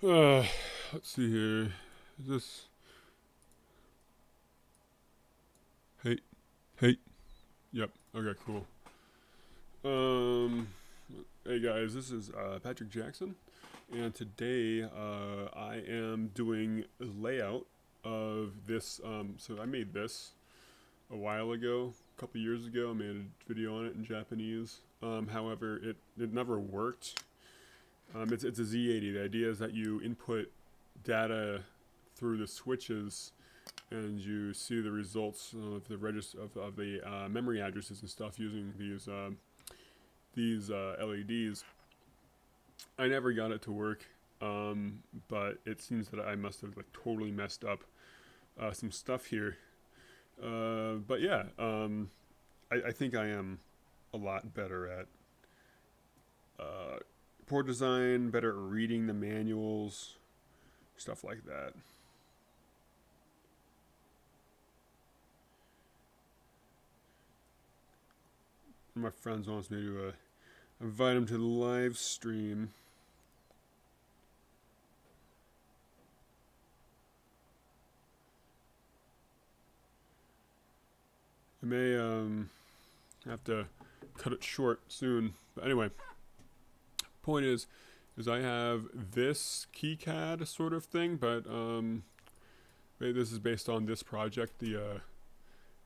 Uh, let's see here. Is this? Hey, hey. Yep. Okay, cool. Um, hey guys, this is Patrick Jackson, and today I am doing a layout of this. So I made this a while ago, a couple years ago. I made a video on it in Japanese. However, it never worked. It's a Z80. The idea is that you input data through the switches and you see the results of the of the memory addresses and stuff using these LEDs. I never got it to work, but it seems that I must have like totally messed up some stuff here. But yeah, I think I am a lot better at uh, port design, better at reading the manuals, stuff like that. One of my friends wants me to invite him to the live stream. I may have to cut it short soon. But anyway, point is I have this KeyCAD sort of thing, but this is based on this project, the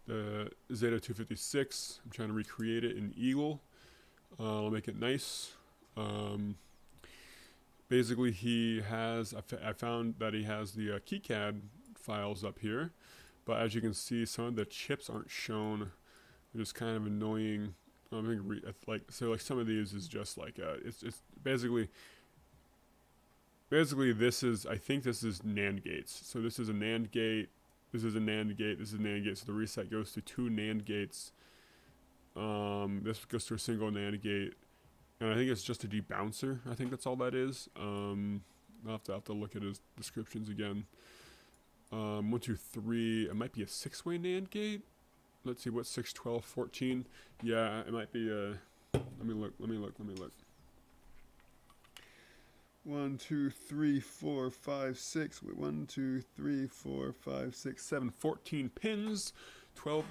Z8056. I'm trying to recreate it in Eagle. I'll make it nice. Um, Basically, I found that he has the KeyCAD files up here, but as you can see, some of the chips aren't shown, which is kind of annoying. Like some of these is just like it's basically this is, I think this is NAND gates. So this is a NAND gate, this is a NAND gate, this is a NAND gate. So the reset goes to two NAND gates. This goes to a single NAND gate, and I think it's just a debouncer. I think that's all that is. I'll have to look at his descriptions again. 1, 2, 3. It might be a 6-way NAND gate. Let's see, what's 6, 12, 14? Yeah, it might be a. Let me look. 1, 2, 3, 4, 5, 6. Wait, 1, 2, 3, 4, 5, 6, 7. 14 pins. 12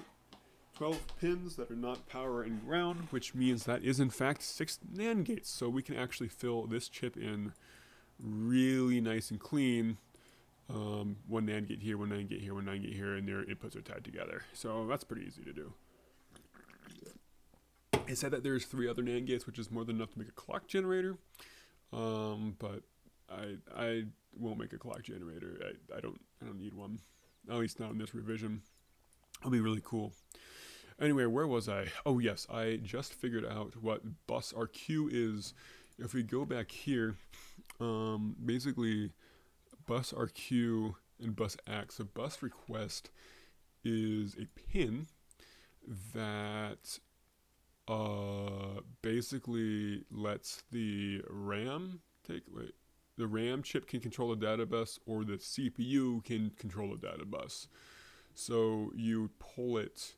pins that are not power and ground, which means that is in fact 6 NAND gates. So we can actually fill this chip in really nice and clean. One NAND gate here, one NAND gate here, one NAND gate here, and their inputs are tied together. So that's pretty easy to do. It said that there's 3 other NAND gates, which is more than enough to make a clock generator. But I won't make a clock generator. I don't need one. At least not in this revision. It'll be really cool. Anyway, where was I? Oh yes, I just figured out what bus RQ is. If we go back here, basically bus RQ and bus X. So bus request is a pin that basically lets the RAM the RAM chip can control a data bus, or the CPU can control a data bus. So you pull it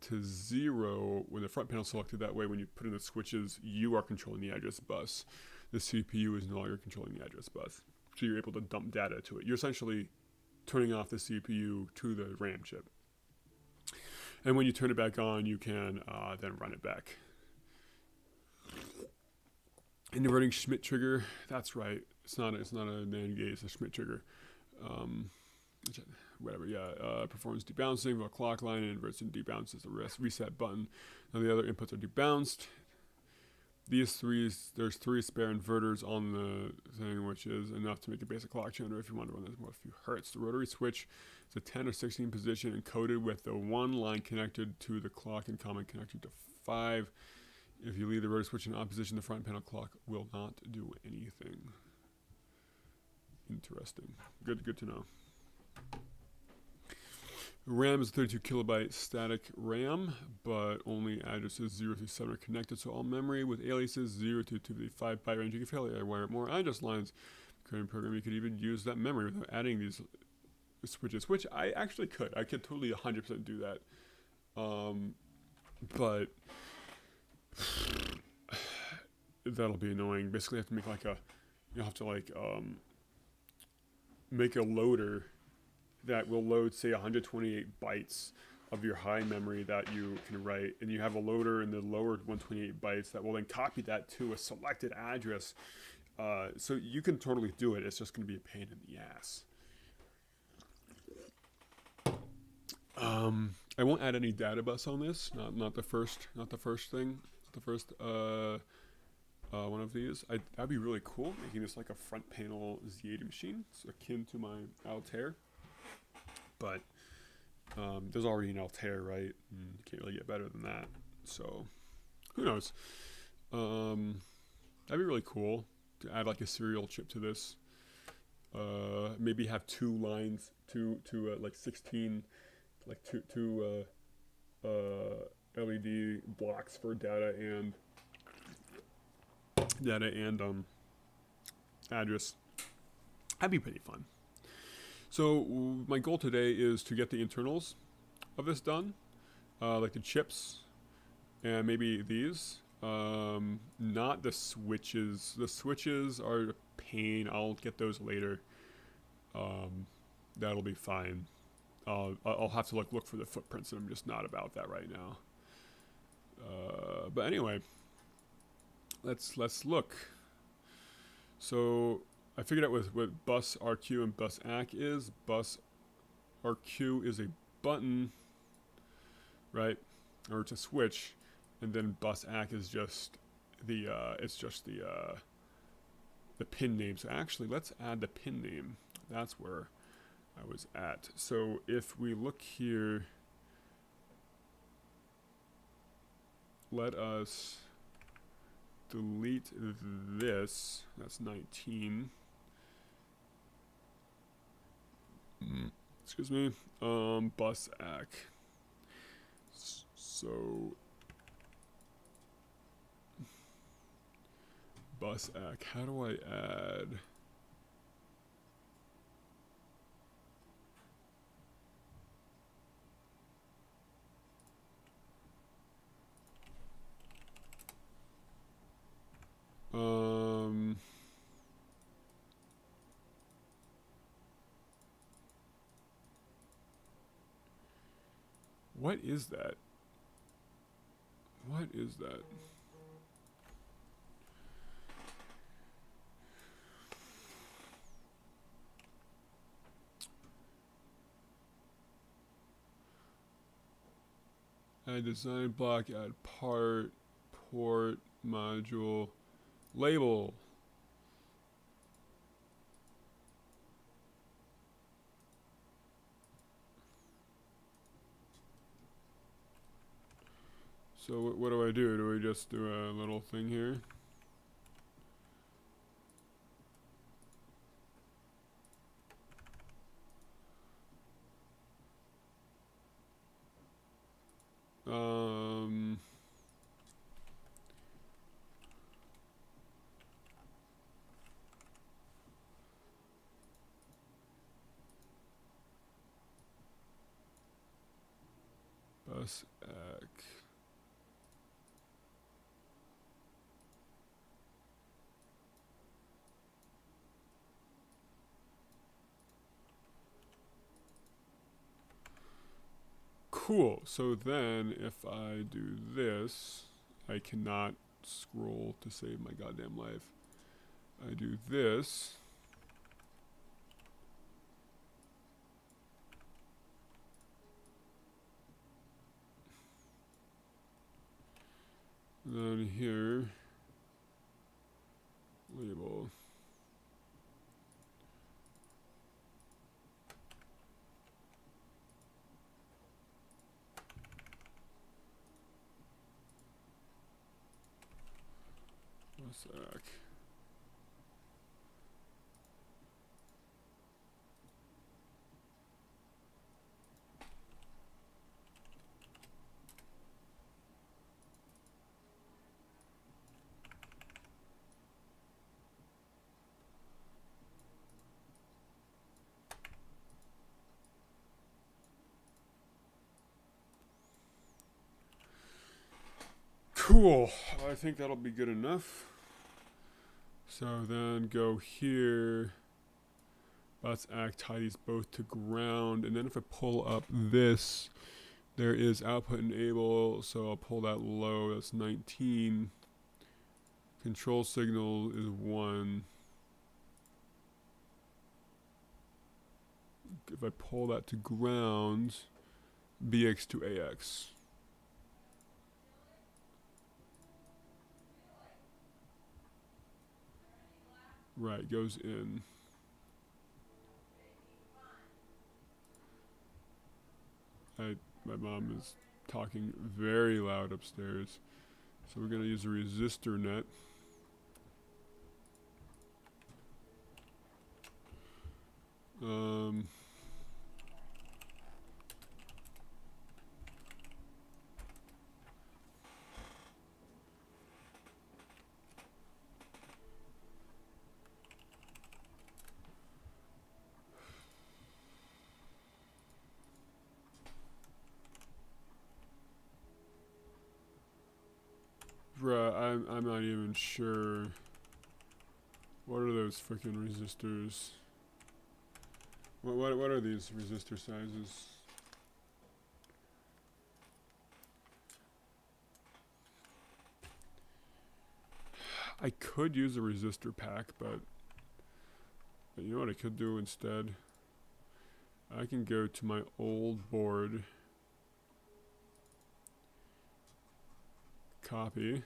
to 0 when the front panel is selected. That way, when you put in the switches, you are controlling the address bus. The CPU is no longer controlling the address bus. So you're able to dump data to it. You're essentially turning off the CPU to the RAM chip. And when you turn it back on, you can then run it back. Inverting Schmidt trigger. That's right. It's not a NAND gate. It's a Schmidt trigger. Whatever. Yeah. Performs debouncing of a clock line and inverts and debounces the reset button. Now the other inputs are debounced. There's 3 spare inverters on the thing, which is enough to make a basic clock generator if you want to run this more a few hertz. The rotary switch is a 10 or 16 position encoded with the 1 line connected to the clock and common connected to 5. If you leave the rotary switch in opposition, the front panel clock will not do anything. Interesting. Good to know. RAM is 32 kilobyte static RAM, but only addresses 0 through 7 are connected, so all memory with aliases 0 to 255 byte range. You can fairly wire more address lines. Current program, you could even use that memory without adding these switches, which I actually could. I could totally 100% do that. But that'll be annoying. Basically, I have to make like a you'll have to like make a loader that will load, say, 128 bytes of your high memory that you can write, and you have a loader in the lower 128 bytes that will then copy that to a selected address. So you can totally do it. It's just going to be a pain in the ass. I won't add any data bus on this. Not the first thing. The first one of these. That'd be really cool. Making this like a front panel Z80 machine. It's akin to my Altair. But there's already an Altair, right? And you can't really get better than that. So who knows? That'd be really cool to add like a serial chip to this. Maybe have two lines, like 16, like two LED blocks for data and address. That'd be pretty fun. So my goal today is to get the internals of this done, like the chips, and maybe these. Not the switches. The switches are a pain. I'll get those later. That'll be fine. I'll have to like look for the footprints, and I'm just not about that right now. But anyway, let's look. So I figured out what bus RQ and bus ACK is. Bus RQ is a button, right, or it's a switch, and then bus ACK is just the the pin name. So actually, let's add the pin name. That's where I was at. So if we look here, let us delete this. That's 19. Excuse me. Bus ACK. So bus ACK. How do I add? What is that? What is that? Add design block, add part, port, module, label. So what do I do? Do we just do a little thing here? Bus ACK. Cool. So then if I do this, I cannot scroll to save my goddamn life. I do this. And then here, label. Sec. Cool. I think that'll be good enough. So then go here. Let's tie these both to ground. And then if I pull up this, there is output enable. So I'll pull that low. That's 19. Control signal is 1. If I pull that to ground, BX to AX. Right, goes in. My mom is talking very loud upstairs. So we're going to use a resistor net. Bruh, I'm not even sure. What are those freaking resistors? What are these resistor sizes? I could use a resistor pack, but you know what I could do instead? I can go to my old board, copy,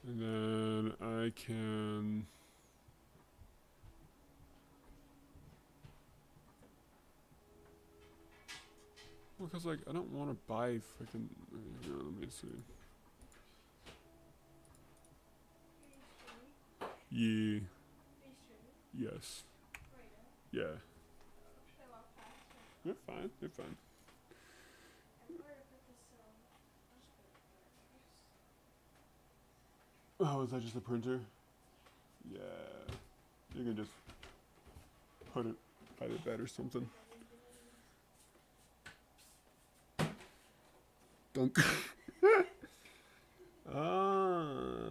and then I can well, cause like I don't want to buy freaking. Let me see. Yeah. Yes. Yeah. You're fine. You're fine. Oh, is that just a printer? Yeah. You can just put it by the bed or something. Don't. Ah.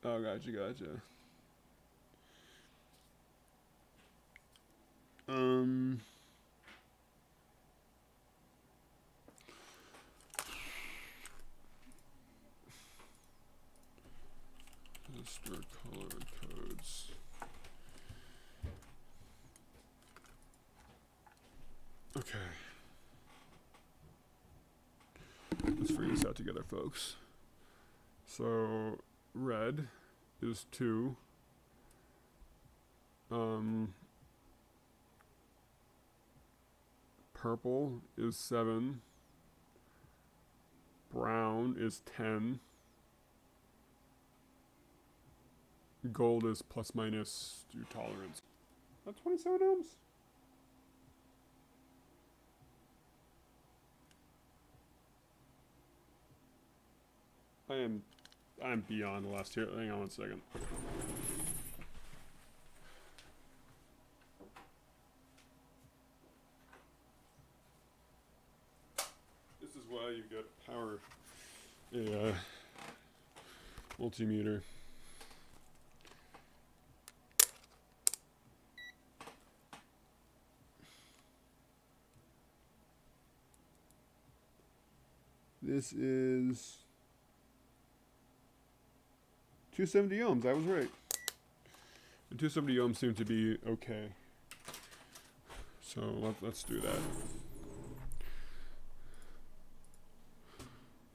Oh, gotcha, gotcha. Register color codes. Okay. Let's figure this out together, folks. So, red is 2. Purple is 7. Brown is 10. Gold is plus minus to tolerance. That's 27 ohms? I'm beyond the last here. Hang on one second. This is why you get a multimeter. This is 270 ohms. I was right. The 270 ohms seem to be okay. So let's do that.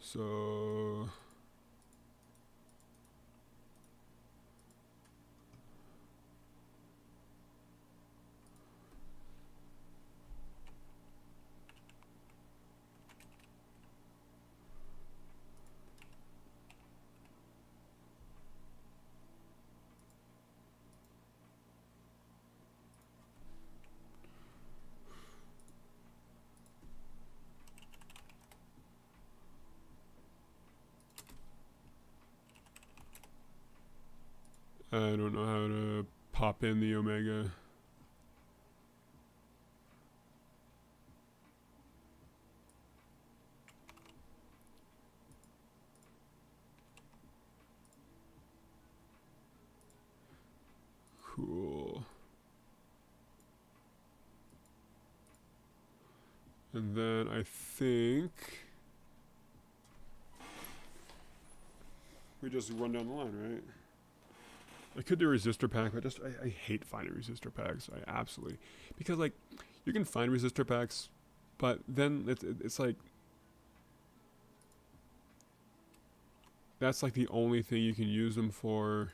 So I don't know how to pop in the omega. Cool. And then I think we just run down the line, right? I could do a resistor pack, but I hate finding resistor packs. I absolutely, because like you can find resistor packs, but then it's like that's like the only thing you can use them for.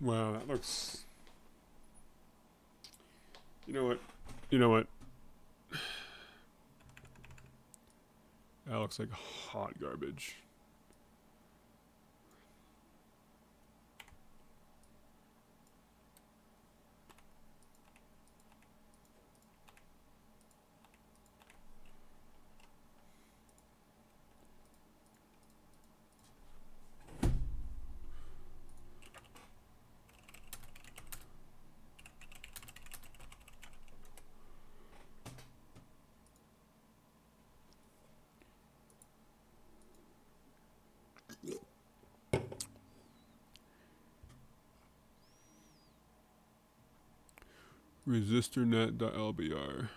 Wow, that looks. You know what? You know what? That looks like hot garbage. Resistornet.lbr.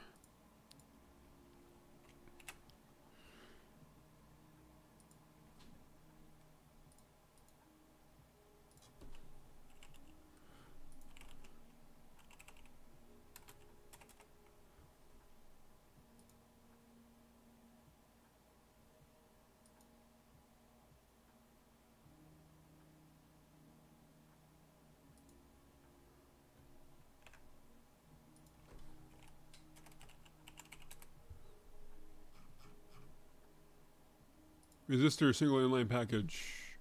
Resistor single inline package.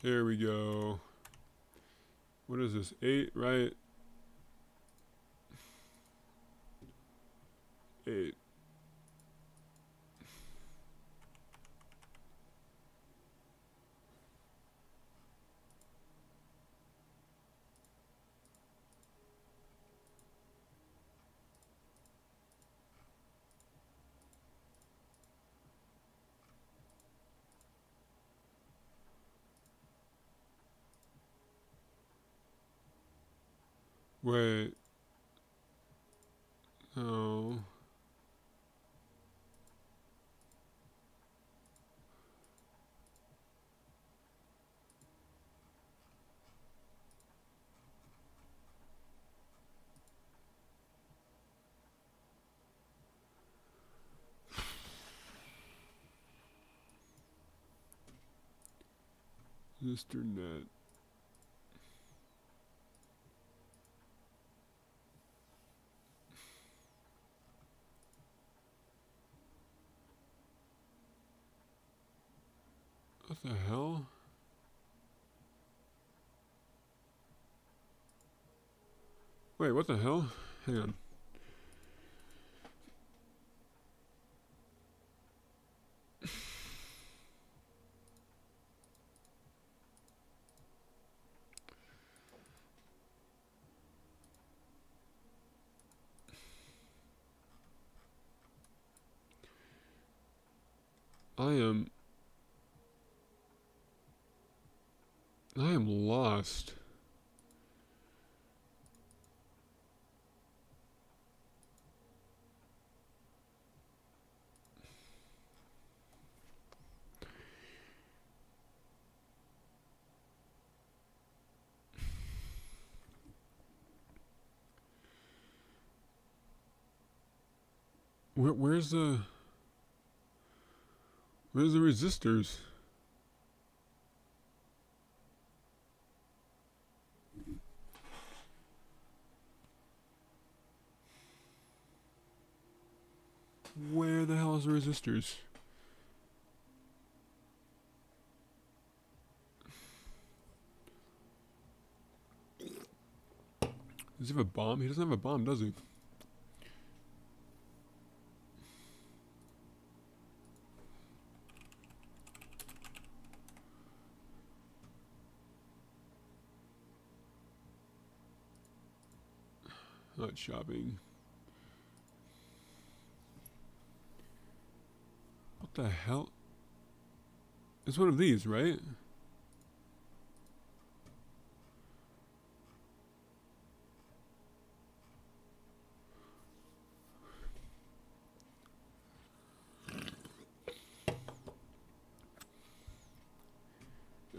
Here we go. What is this? 8, right? 8. Wait. Oh. Resistor net. What the hell? Wait, what the hell? Hang on. I am lost. Where's the resistors? Where the hell is the resistors? Does he have a bomb? He doesn't have a bomb, does he? Not shopping. What the hell? It's one of these, right?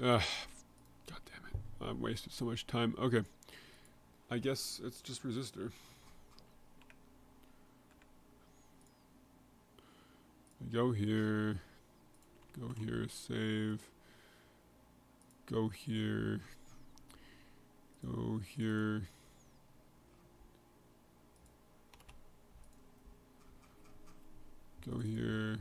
God damn it. I've wasted so much time. Okay. I guess it's just resistor. Go here, save, go here, go here, go here.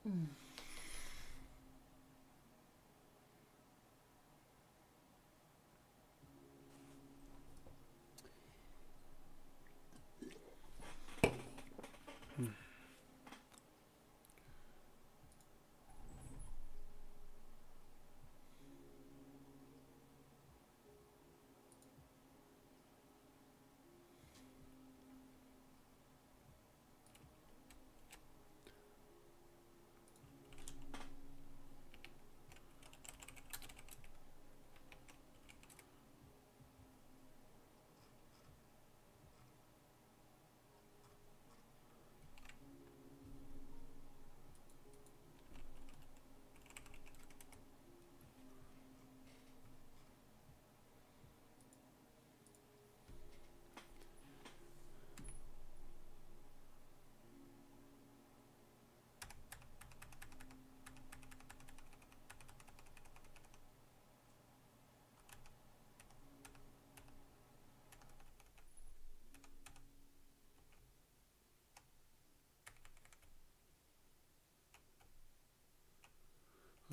I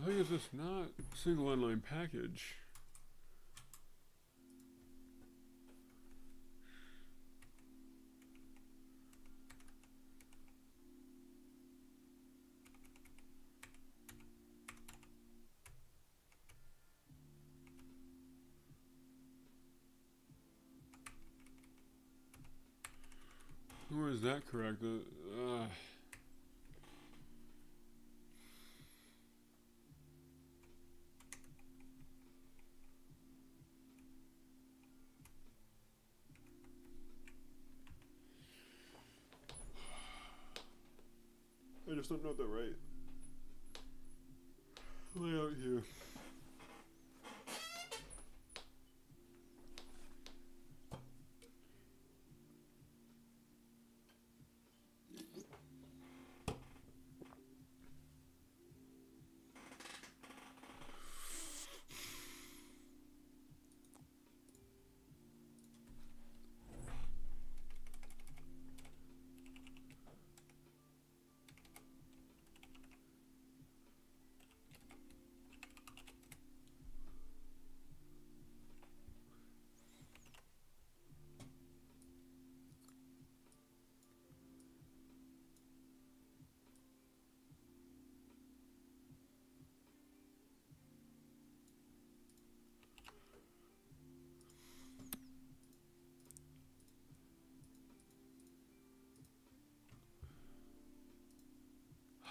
think it's just not single inline package. Or is that correct? I just don't know the right layout here.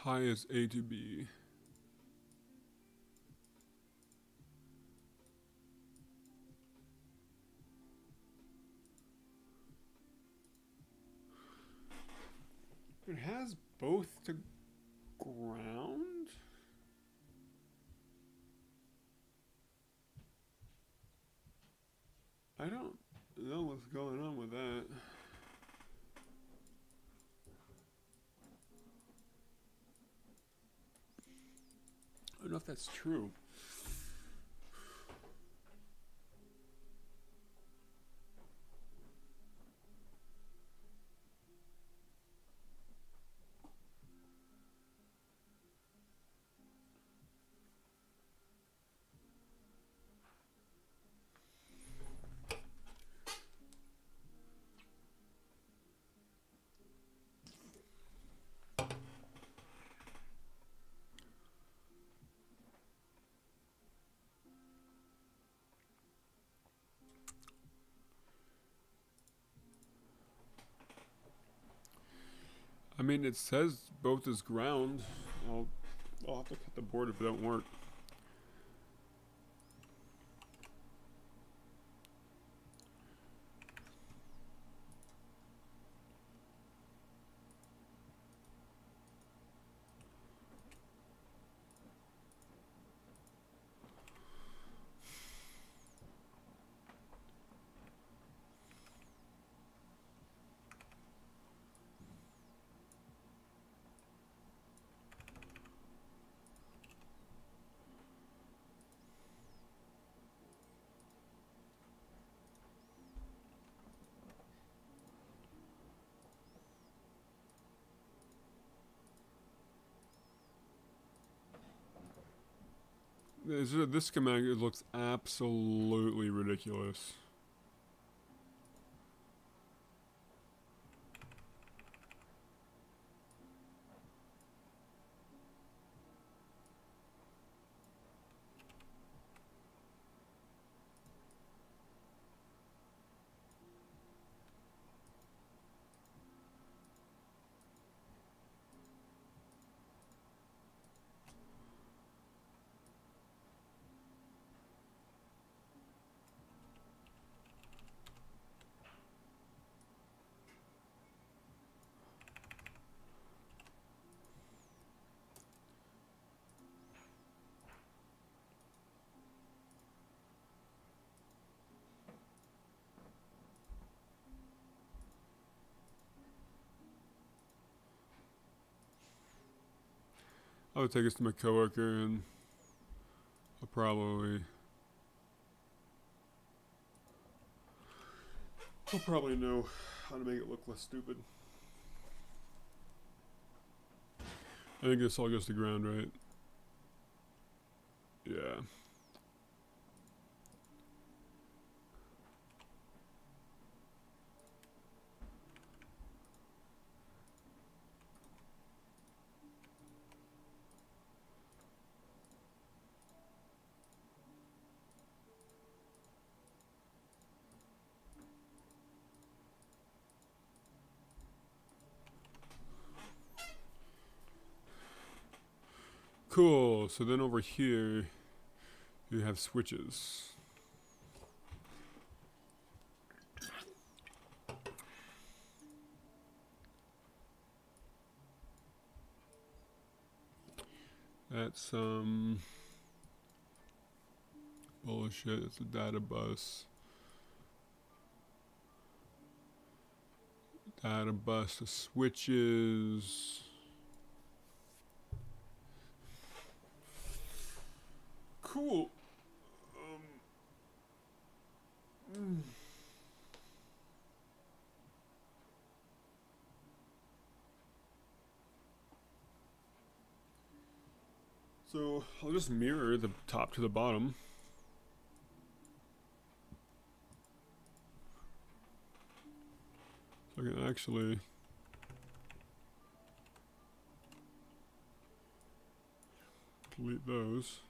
High is A to B. It has both to ground? I don't know what's going on with that. I don't know if that's true. I mean, it says both is ground. I'll have to cut the board if it don't work. this schematic, it looks absolutely ridiculous. I would take this to my coworker and I'll probably know how to make it look less stupid. I think this all goes to ground, right? Yeah. Cool, so then over here, you have switches. That's some bullshit, it's a data bus. Data bus to switches. Cool. So I'll just mirror the top to the bottom. So I can actually delete those.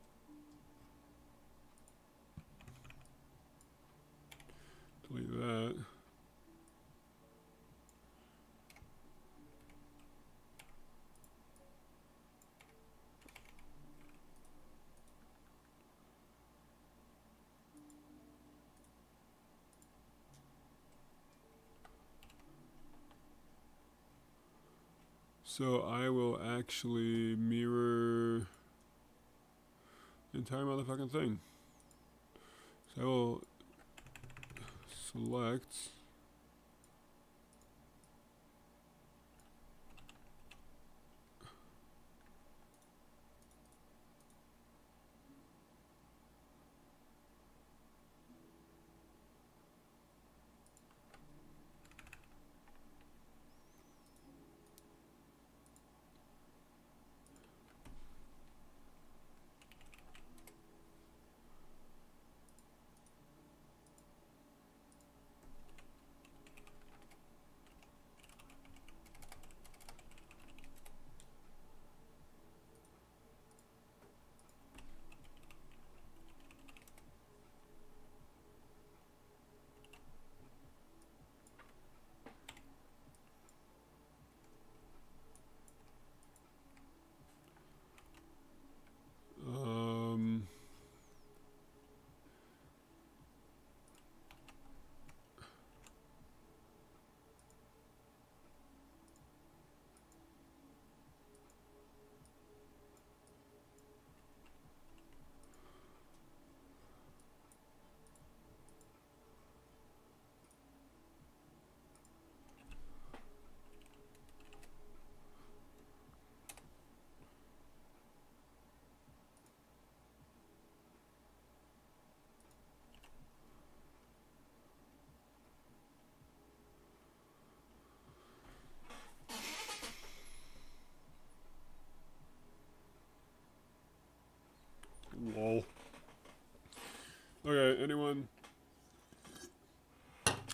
Delete that. So I will actually mirror the entire motherfucking thing. So I will select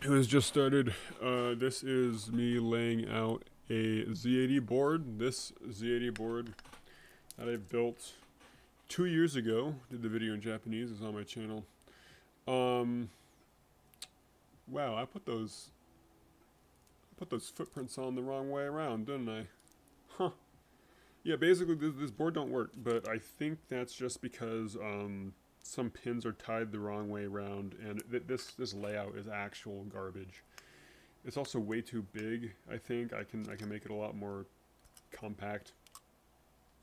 who has just started. This is me laying out a Z80 board. This Z80 board that I built 2 years ago. Did the video in Japanese. It's on my channel. Wow, I put those footprints on the wrong way around, didn't I? Huh. Yeah, basically this board don't work, but I think that's just because some pins are tied the wrong way around, and this layout is actual garbage. It's also way too big. I think I can make it a lot more compact.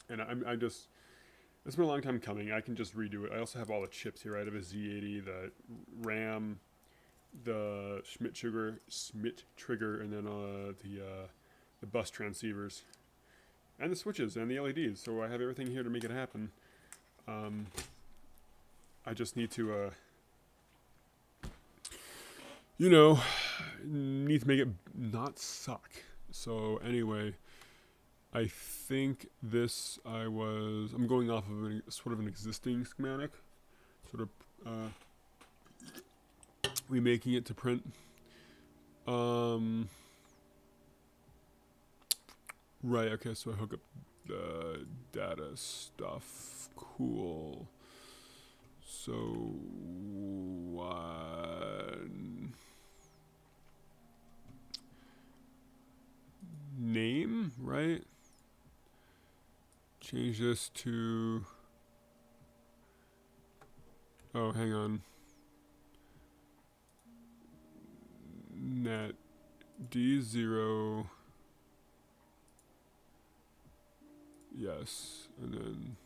And I just, it's been a long time coming. I can just redo it. I also have all the chips here. I have a Z80, the RAM, the Schmidt trigger, and then the bus transceivers, and the switches and the LEDs. So I have everything here to make it happen. I just need to, need to make it not suck. So anyway, I think this I'm going off of sort of an existing schematic, sort of remaking it to print. Right, okay, so I hook up the data stuff. Cool. So, name, right? Change this to, oh, hang on. Net D0, yes, and then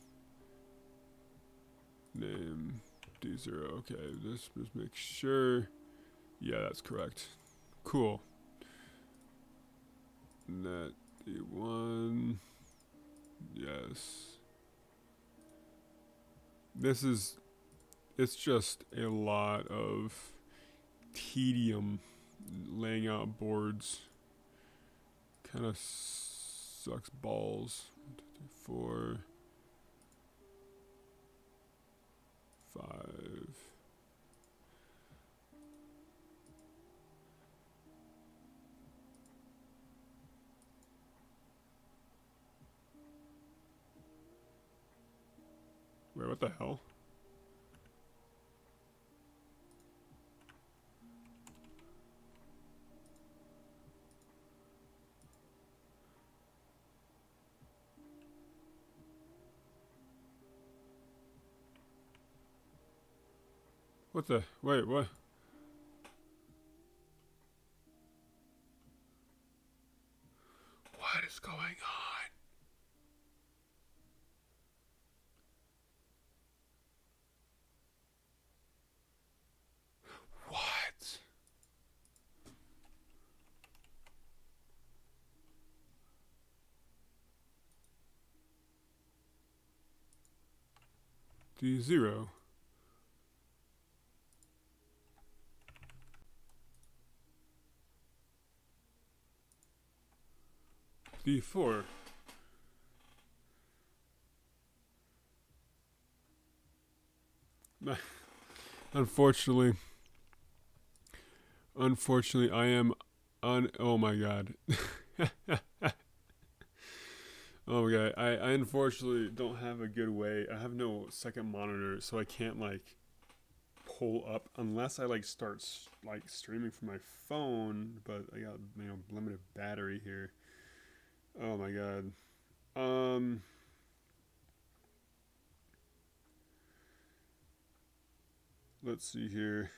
name D0. Okay, just make sure. Yeah, that's correct. Cool. Net D1, yes. It's just a lot of tedium laying out boards. Kind of sucks balls. 1, 2, 3, 4, 5. Wait, what the hell? What the? Wait, what? What is going on? What? D0. D4. Unfortunately, I am oh my god. Oh my god, I unfortunately don't have a good way. I have no second monitor, so I can't like pull up unless I like start like streaming from my phone, but I got, limited battery here. Oh my god. Let's see here.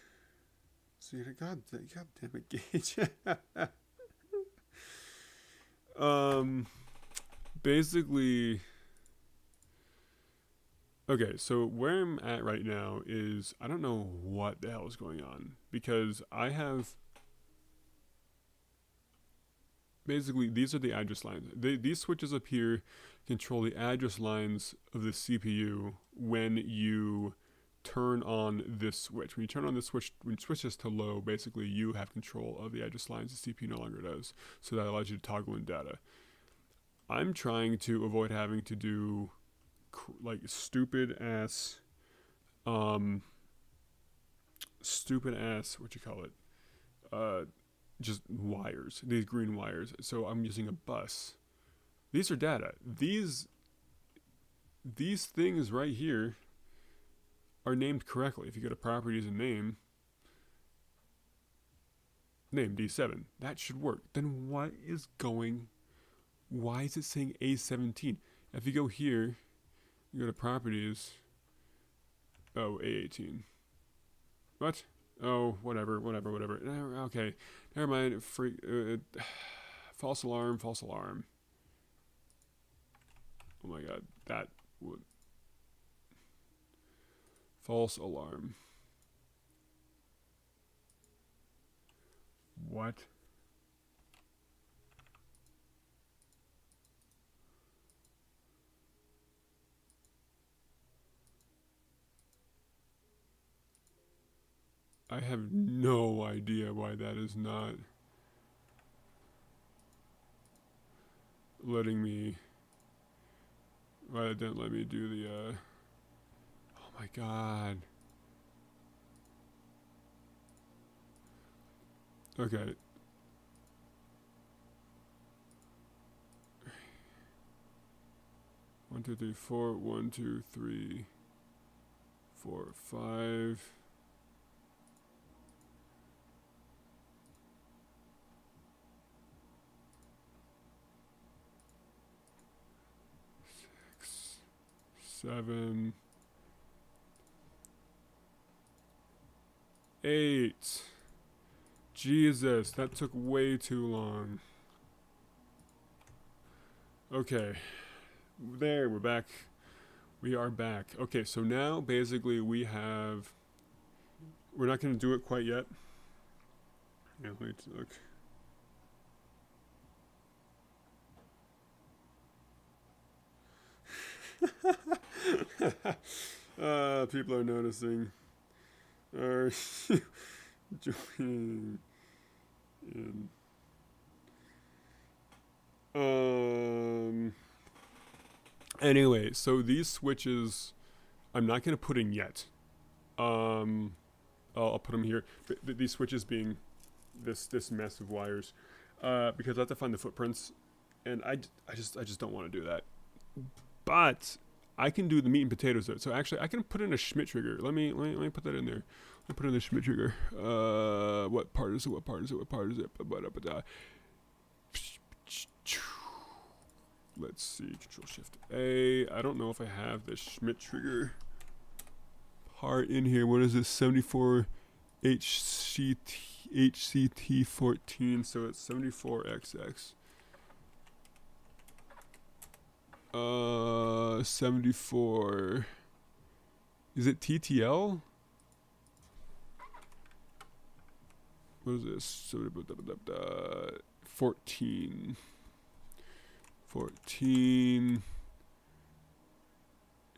See, god damn it, Gage. Basically, okay, so where I'm at right now is I don't know what the hell is going on, because I have basically, these are the address lines. These switches up here control the address lines of the CPU when you turn on this switch. When you turn on this switch, when you switch this to low, basically you have control of the address lines. The CPU no longer does. So that allows you to toggle in data. I'm trying to avoid having to do like stupid ass, what you call it? just wires, these green wires. So I'm using a bus. These are data. These things right here are named correctly. If you go to properties and name D7, that should work. Then why is it saying A17? If you go here, you go to properties, oh, A18. What? Oh, whatever. Okay, never mind. False alarm. Oh my god, that would... False alarm. What? I have no idea why that is not letting me... Why it didn't let me do the, oh my god. Okay. One, two, three, four. 1, 2, 3, 4, 5. 6, 7, 8. Jesus, that took way too long. Okay. There, we're back. We are back. Okay, so now basically we have... We're not going to do it quite yet. Yeah, let me look. People are noticing. Are joining in? Anyway, so these switches, I'm not going to put in yet. I'll put them here. These switches being this mess of wires, because I have to find the footprints, and I just don't want to do that. But I can do the meat and potatoes though. So actually, I can put in a Schmidt trigger. Let me put that in there. Let me put in the Schmidt trigger. What part is it? Let's see. Control Shift A. I don't know if I have the Schmidt trigger part in here. What is this? 74 HCT 14. So it's 74XX. 74. Is it TTL? What is this? 14. 14.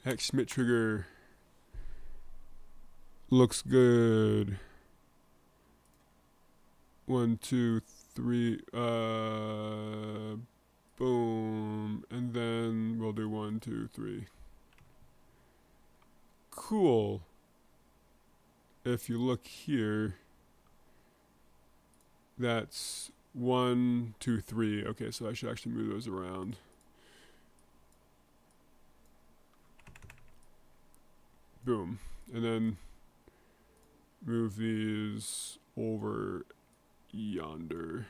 Hex Schmidt trigger. Looks good. 1, 2, 3. Boom. And then we'll do 1, 2, 3. Cool. If you look here, that's 1, 2, 3. Okay, so I should actually move those around. Boom. And then move these over yonder.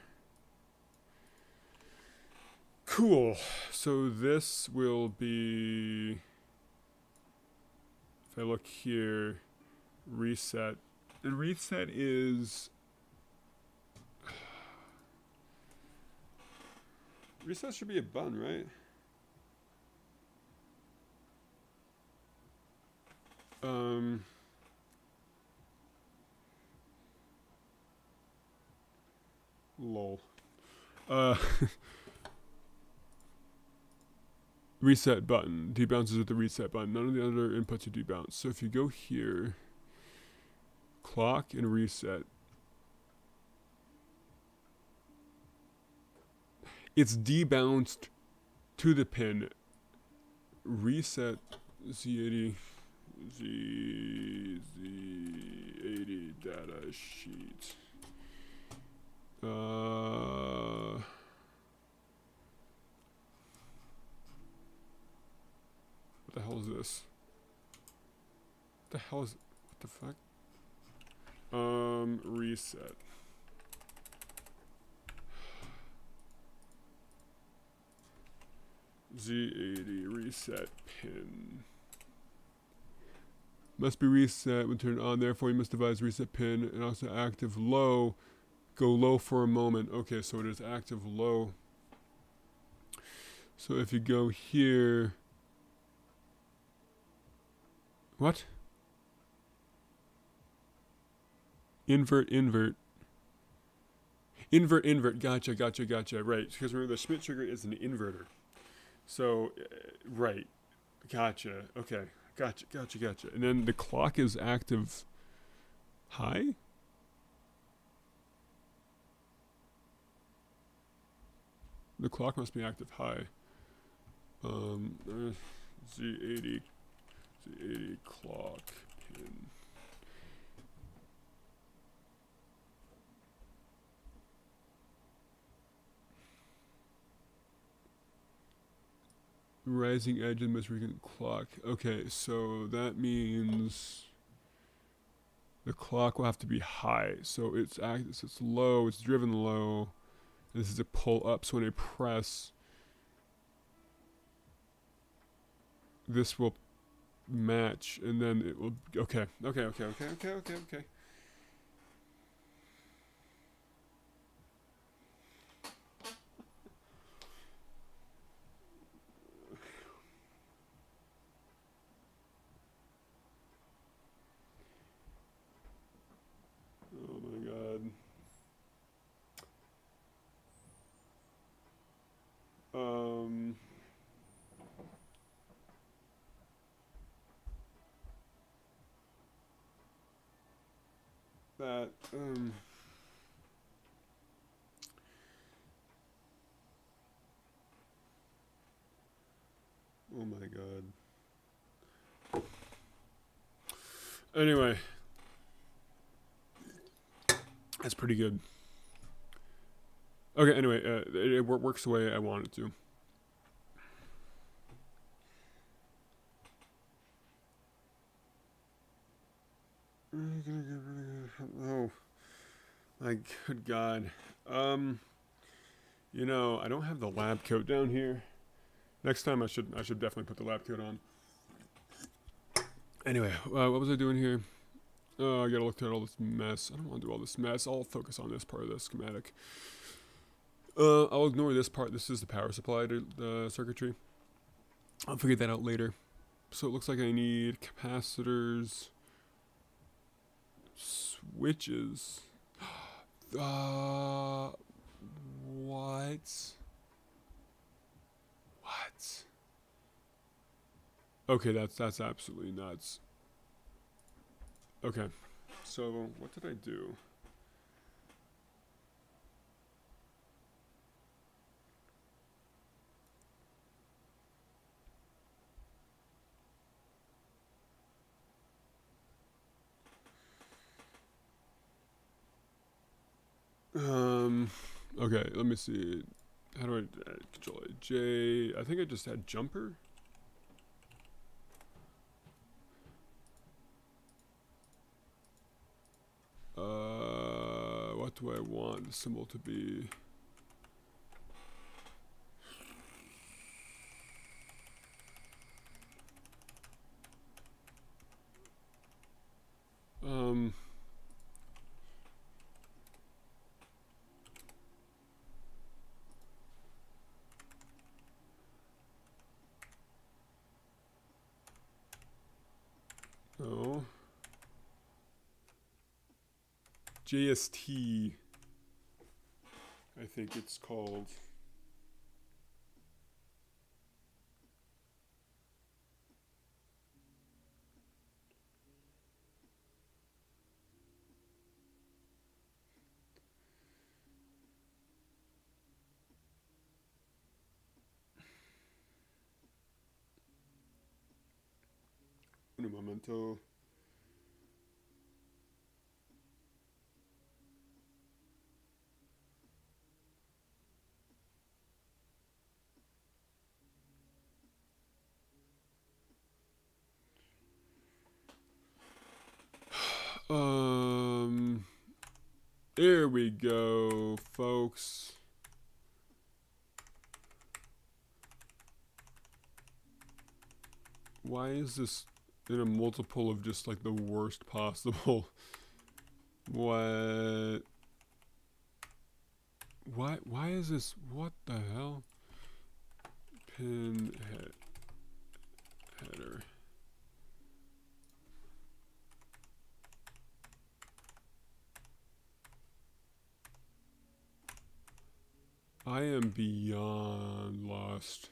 Cool. So this will be, if I look here, reset. And reset is, reset should be a button, right? Lol. Reset button. Debounces with the reset button. None of the other inputs are debounced. So if you go here, clock and reset, it's debounced to the pin. Reset Z80 data sheet. What the hell is this? What the hell is... What the fuck? Reset. Z80 reset pin. Must be reset when turned on, therefore you must devise reset pin and also active low. Go low for a moment. Okay, so it is active low. So if you go here... What? Invert, invert. Invert, invert. Gotcha, gotcha, gotcha. Right, because remember the Schmidt trigger is an inverter. So, right. Gotcha. Okay. Gotcha, gotcha, gotcha. And then the clock is active high? The clock must be active high. Z80 clock pin. Rising edge and most recent clock. Okay, so that means the clock will have to be high. So it's low, it's driven low. This is a pull up, so when I press, this will match, and then it will, okay. Oh my god. Oh my god. Anyway. That's pretty good. Okay, anyway, it works the way I want it to. Oh my good god. You know, I don't have the lab coat down here. Next time I should definitely put the lab coat on. Anyway, what was I doing here? I gotta look at all this mess. I don't want to do all this mess. I'll focus on this part of the schematic. I'll ignore this part. This is the power supply to the circuitry. I'll figure that out later. So it looks like I need capacitors, switches. What? What? Okay, that's absolutely nuts. Okay, so what did I do? Okay, let me see. How do I control it? J, I think I just had jumper. What do I want the symbol to be? Oh. JST, I think it's called. Un momento. There we go, folks. Why is this in a multiple of just like the worst possible? What? Why is this? What the hell? Pin header. I am beyond lost.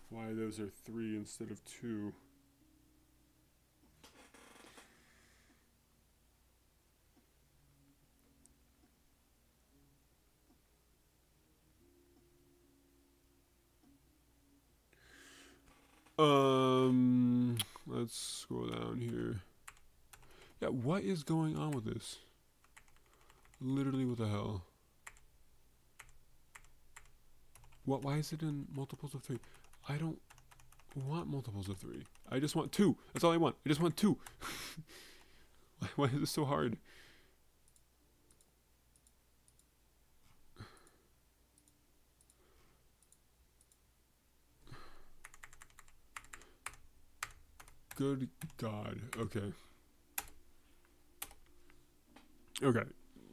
Why those are 3 instead of 2. Let's scroll down here. Yeah, what is going on with this? Literally, what the hell? What? Why is it in multiples of 3? I don't want multiples of 3. I just want 2. That's all I want. I just want 2. Why is this so hard? Good God. Okay. Okay.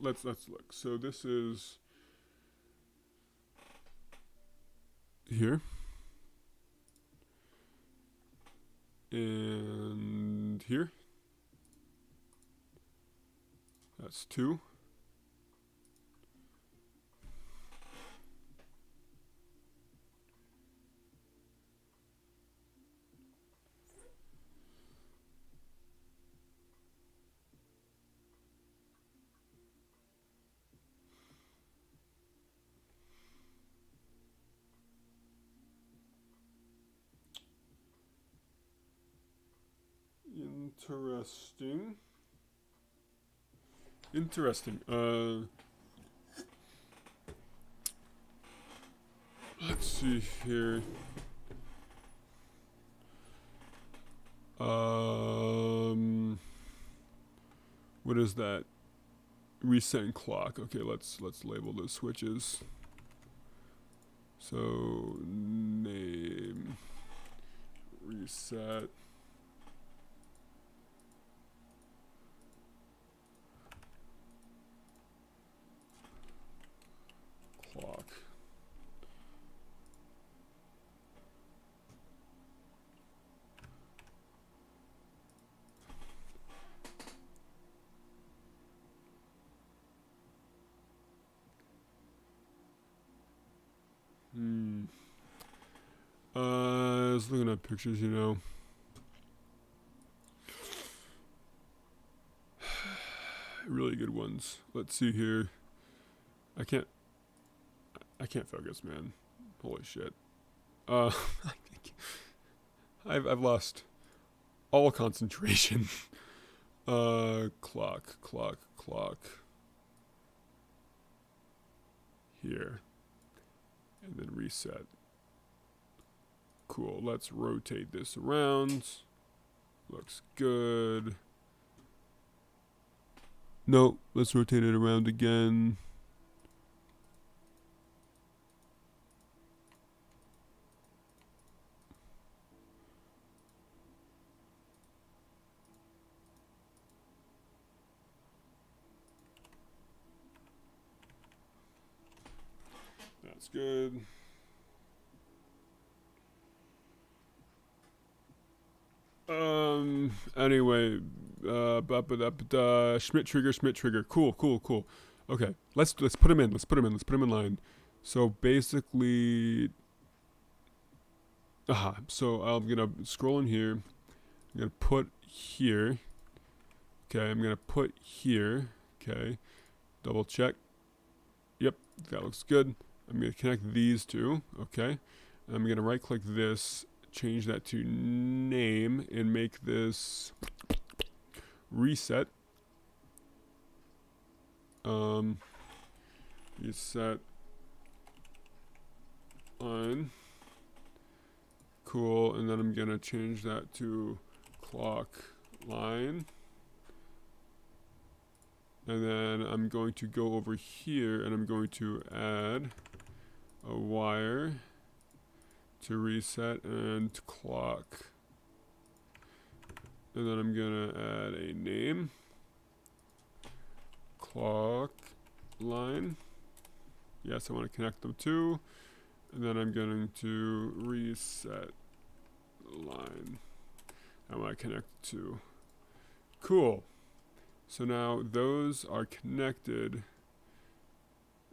Let's look. So this is here. And here. That's 2. Interesting. Interesting. Let's see here. What is that? Reset clock. Okay, let's label the switches. So name reset. Clock. I was looking at pictures, you know. Really good ones. Let's see here. I can't focus, man. Holy shit. I've lost all concentration. Clock. Here. And then reset. Cool. Let's rotate this around. Looks good. Nope. Let's rotate it around again. That's good. Anyway, Schmidt trigger. Cool. Okay, let's put him in. Let's put him in line. So basically, so I'm gonna scroll in here. I'm gonna put here. Okay, I'm gonna put here. Okay, double check. Yep, that looks good. I'm gonna connect these two. Okay, I'm gonna right click this. Change that to name and make this reset. Reset on. Cool, and then I'm gonna change that to clock line. And then I'm going to go over here and I'm going to add a wire to reset and to clock. And then I'm gonna add a name, clock line. Yes, I want to connect them too. And then I'm going to reset line. I want to connect to. Cool. So now those are connected.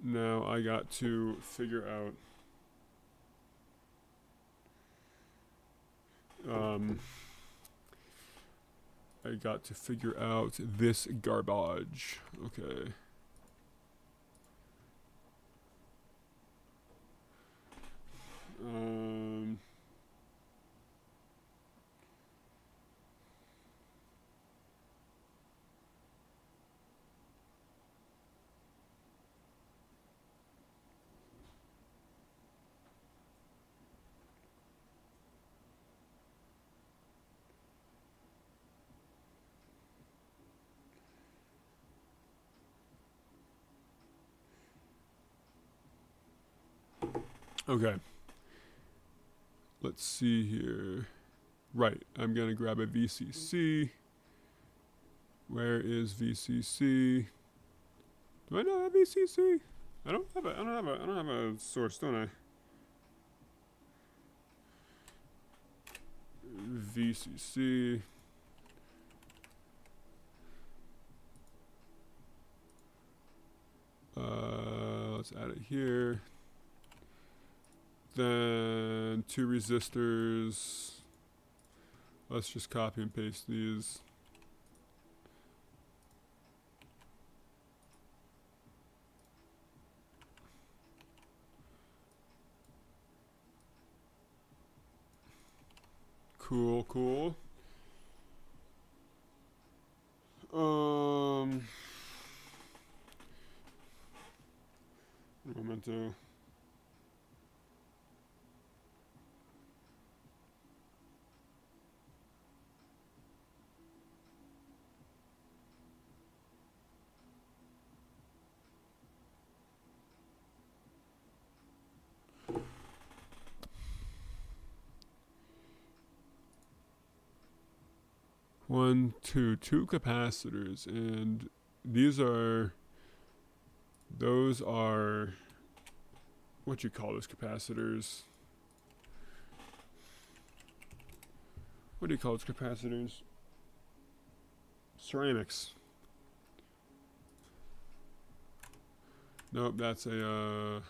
Now I got to figure out this garbage. Okay. Okay. Let's see here. Right, I'm gonna grab a VCC. Where is VCC? Do I not have VCC? I don't have a source, don't I? VCC. Let's add it here. Then 2 resistors. Let's just copy and paste these. Cool, cool. Memento. Two capacitors, and those are what you call those capacitors? What do you call those capacitors? Ceramics. Nope, that's a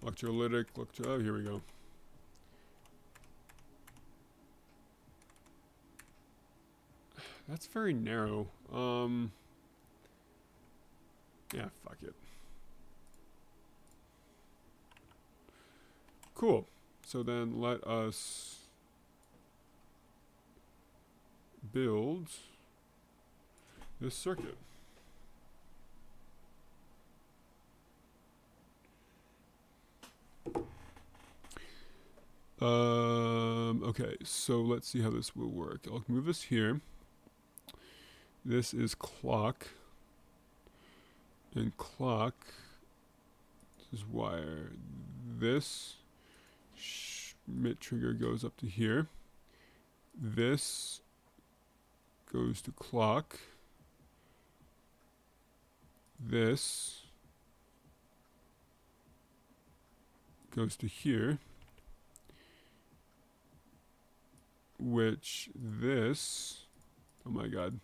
electrolytic. Oh, here we go. That's very narrow. Yeah, fuck it. Cool. So then let us build this circuit. Okay, so let's see how this will work. I'll move this here. This is clock. And clock, this is wire. This Schmitt trigger goes up to here. This goes to clock. This goes to here. Which this, oh my god.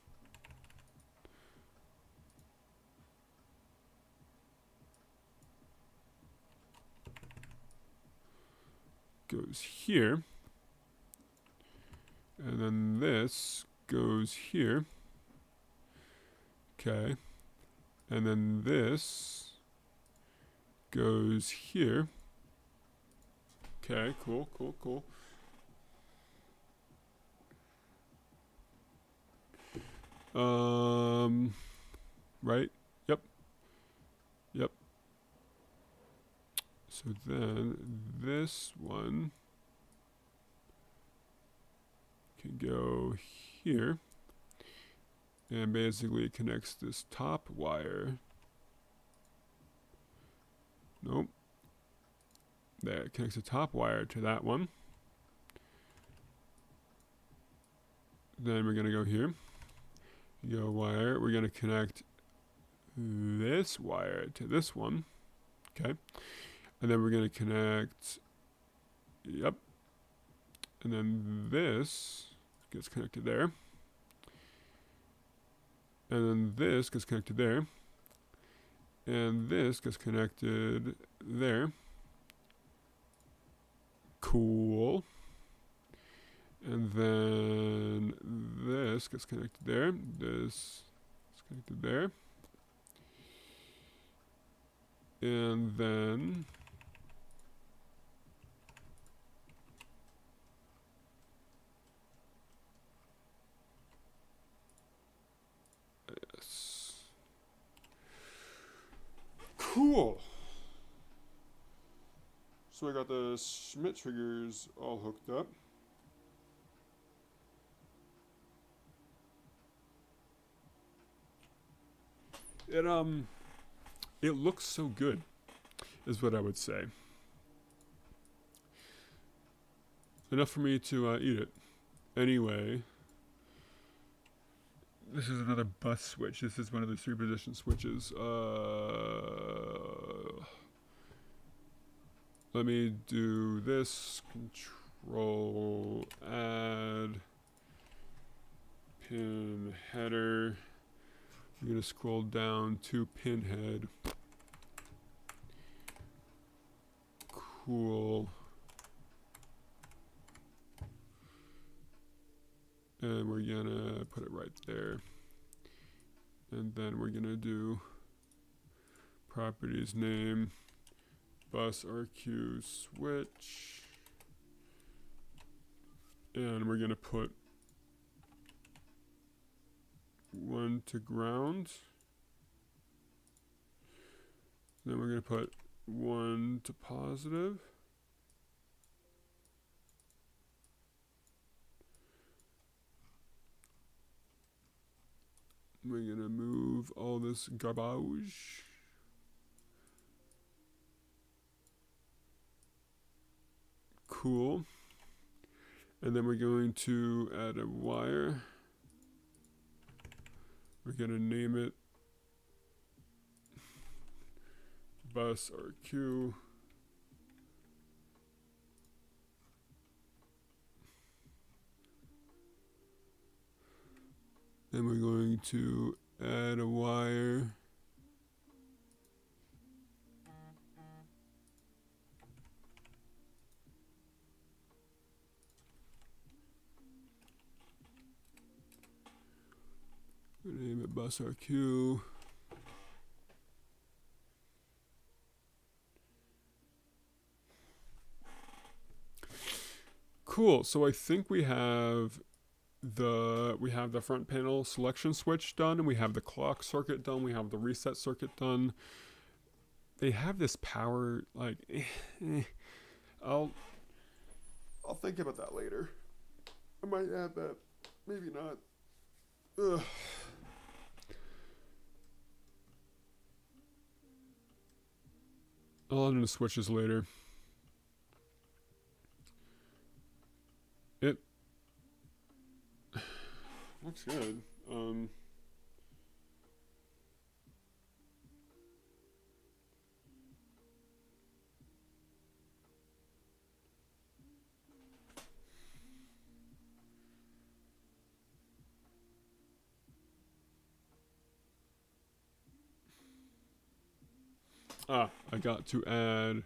Goes here. And then this goes here. Okay. And then this goes here. Okay, cool, cool, cool. Right? Yep. Yep. So then this one can go here. And basically it connects this top wire. Nope. There, it connects the top wire to that one. Then we're gonna go here. Go wire. We're gonna connect this wire to this one. Okay. And then we're gonna connect, yep. And then this gets connected there. And then this gets connected there. And this gets connected there. Cool. And then this gets connected there. This is connected there. And then this. Cool. So I got the Schmidt triggers all hooked up. It looks so good, is what I would say. Enough for me to eat it. Anyway, this is another bus switch. This is one of the 3-position switches. Let me do this. Control, add, pin header. I'm going to scroll down to pin head. Cool. And we're going to put it right there. And then we're going to do properties name, bus RQ switch. And we're going to put 1 to ground. Then we're going to put 1 to positive. We're going to move all this garbage. Cool. And then we're going to add a wire. We're going to name it bus RQ. Then we're going to add a wire. Name it bus RQ. Cool. So I think we have the front panel selection switch done, and we have the clock circuit done, we have the reset circuit done. They have this power, like, I'll think about that later. I might add that, maybe not. Ugh. I'll add in the switches later. It looks good. I got to add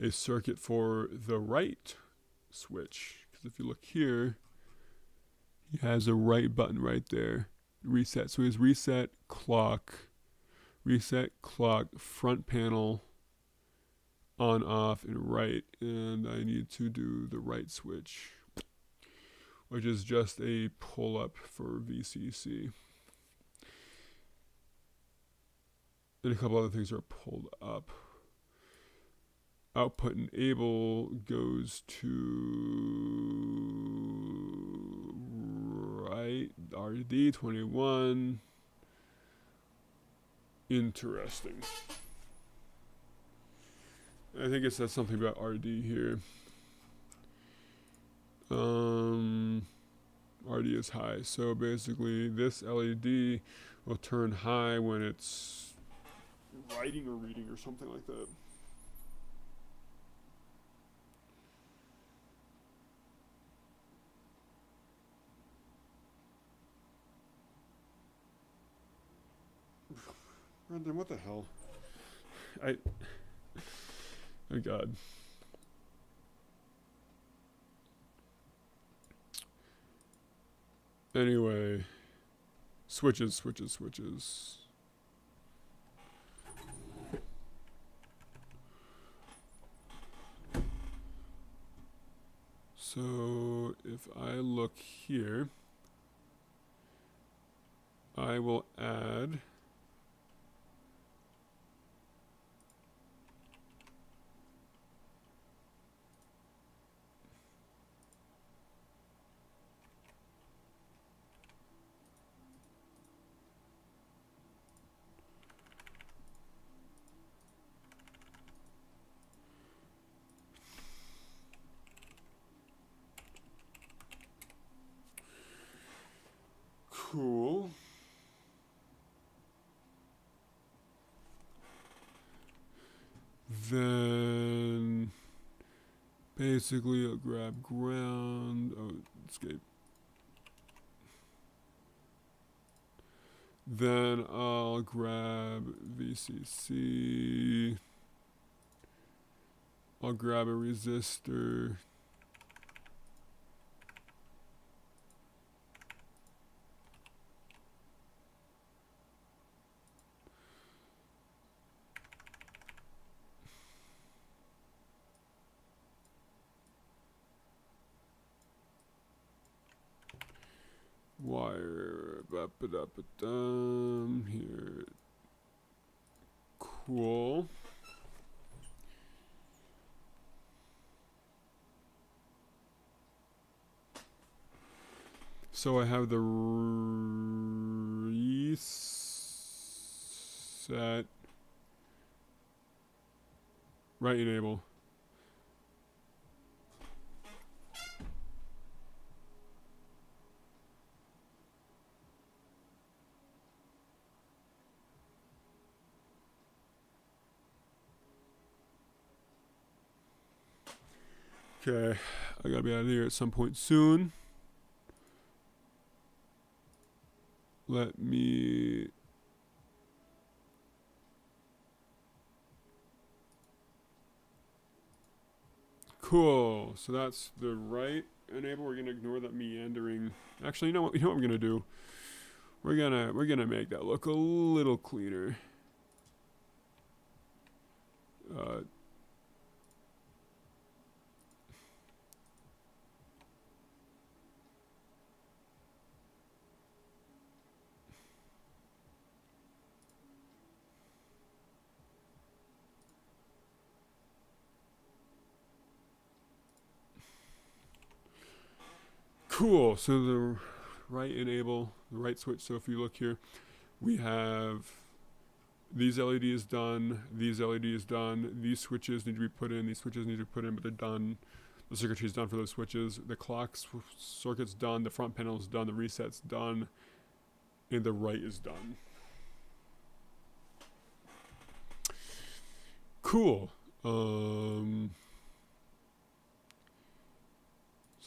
a circuit for the right switch, because if you look here, he has a right button right there, reset. So his reset clock, front panel, on, off, and right. And I need to do the right switch, which is just a pull up for VCC. And a couple other things are pulled up. Output enable goes to right, RD 21. Interesting. I think it says something about RD here. RD is high, so basically this LED will turn high when it's writing or reading or something like that. Brendan, what the hell? Oh God. Anyway, switches. So if I look here, I will add cool. Then basically I'll grab ground. Oh, escape. Then I'll grab VCC. I'll grab a resistor. Wire here. Cool. So I have the reset right enable. Okay, I gotta be out of here at some point soon. Let me cool. So that's the right enable. We're gonna ignore that meandering. Actually, you know what we're gonna do? We're gonna make that look a little cleaner. Cool. So the right enable, the right switch. So if you look here, we have these LEDs done, these LEDs done, these switches need to be put in, these switches need to be put in, but they're done. The circuitry is done for those switches. The clock circuit's done, the front panel is done, the reset's done, and the right is done. Cool.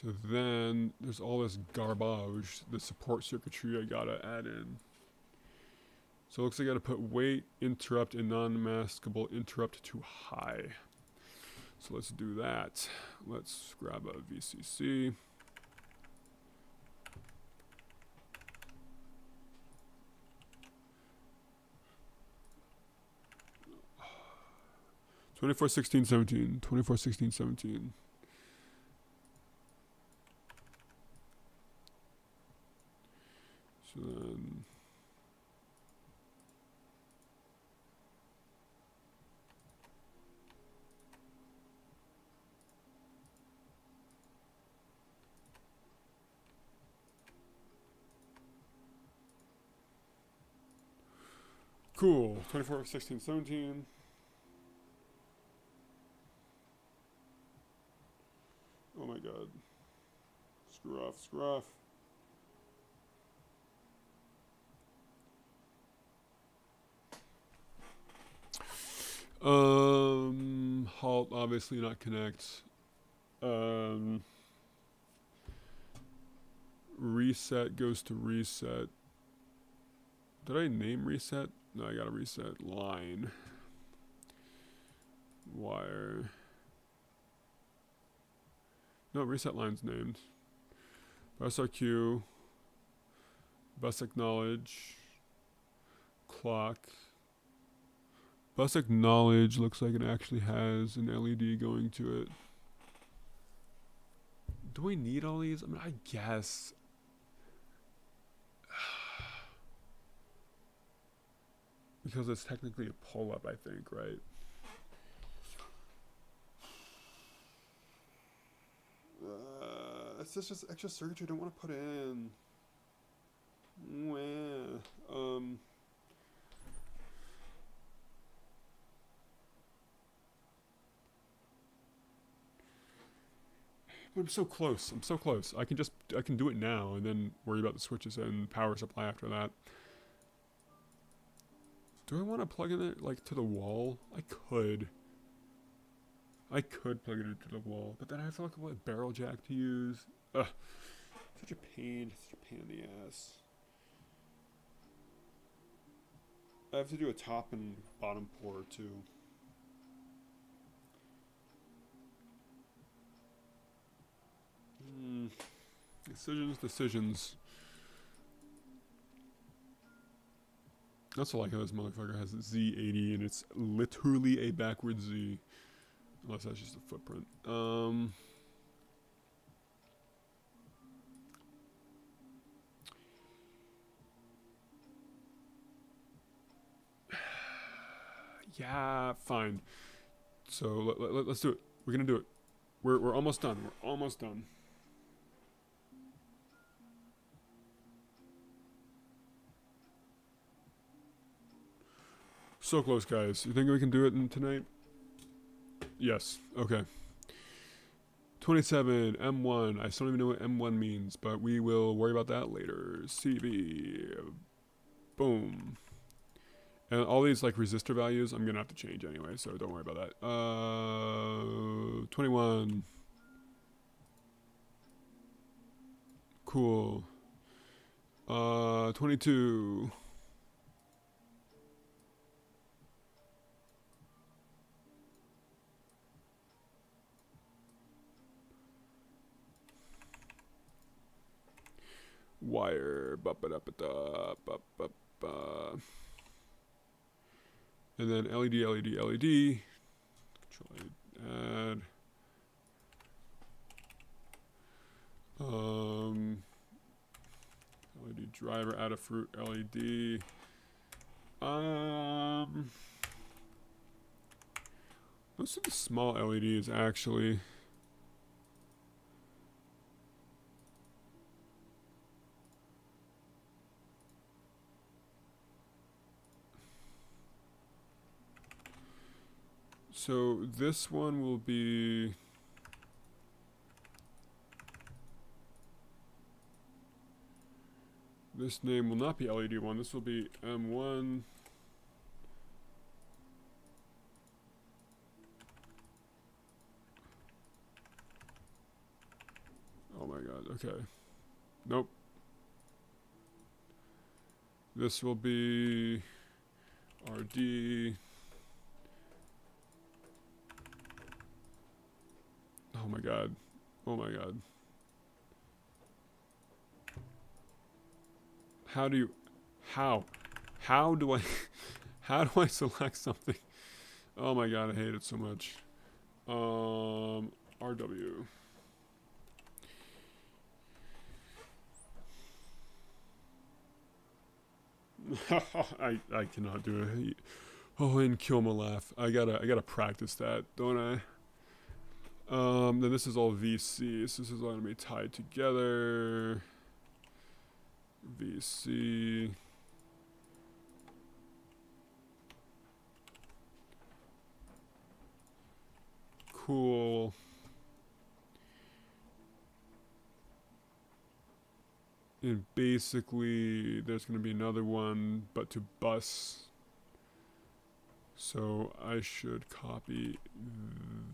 So then there's all this garbage, the support circuitry I gotta add in. So it looks like I gotta put wait, interrupt, and non-maskable interrupt to high. So let's do that. Let's grab a VCC. (24, 16, 17). 24, 16, 17. So then Cool. 24, 16, 17. Oh my god. Screw off, screw off. Halt, obviously not connect. Reset goes to reset. Did I name reset? No, I gotta reset line. Wire. No, reset line's named. Bus RQ. Bus acknowledge. Clock. Bus acknowledge looks like it actually has an LED going to it. Do we need all these? I mean, I guess. Because it's technically a pull-up, I think, right? It's just extra circuitry I don't want to put in. But I'm so close. I'm so close. I can do it now and then worry about the switches and power supply after that. Do I want to plug in it like to the wall? I could plug it into the wall, but then I have to look at what barrel jack to use. Ugh. Such a pain in the ass. I have to do a top and bottom pour too. Decisions. That's all I like how this motherfucker has Z80 and it's literally a backwards Z. Unless that's just a footprint. Yeah, fine. So let's do it. We're gonna do it. We're almost done. We're almost done. So close, guys. You think we can do it tonight? Yes. Okay. 27, M1. I still don't even know what M1 means, but we will worry about that later. CB. Boom. And all these like resistor values, I'm going to have to change anyway, so don't worry about that. 21. Cool. 22. Wire. And then LED. Control add. LED driver, add a fruit LED. Most of the small LEDs actually. So this one will be this name will not be LED 1. This will be M1. Oh my god, okay. Nope. This will be RD. Oh my god. Oh my god. How do I select something? Oh my god, I hate it so much. RW. I cannot do it. Oh, and kill my laugh. I gotta practice that, don't I? Then this is all VC, so this is all gonna be tied together. VC. cool. And basically, there's going to be another one, but to bus. So I should copy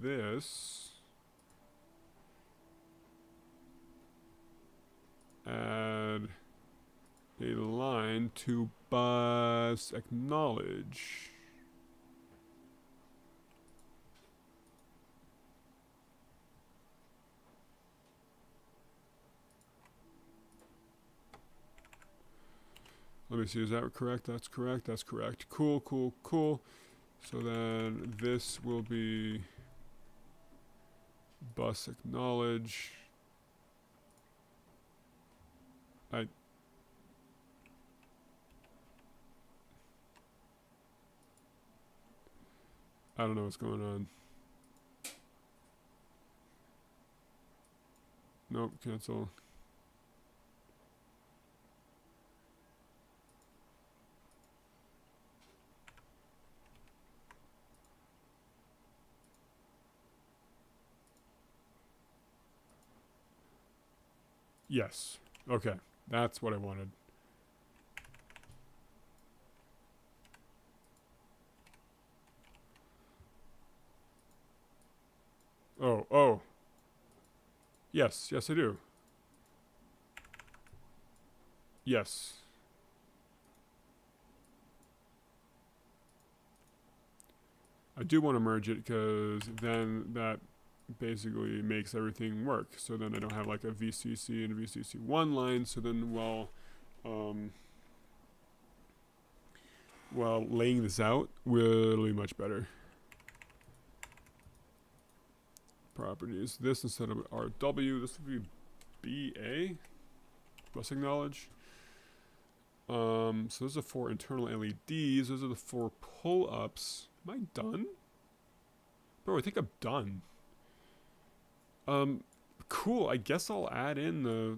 this. Add a line to bus acknowledge. Let me see, is that correct? That's correct, that's correct. Cool, cool, cool. So then this will be bus acknowledge. I don't know what's going on. Nope, cancel. Yes. Okay. That's what I wanted. Oh, oh. Yes, yes I do. Yes. I do want to merge it because then that basically makes everything work. So then I don't have like a VCC and a VCC1 line. So then while laying this out will be much better. Properties. This instead of RW, this would be BA. Bus acknowledge. So those are 4 internal LEDs. Those are the 4 pull-ups. Am I done? Bro, I think I'm done. Cool. I guess I'll add in the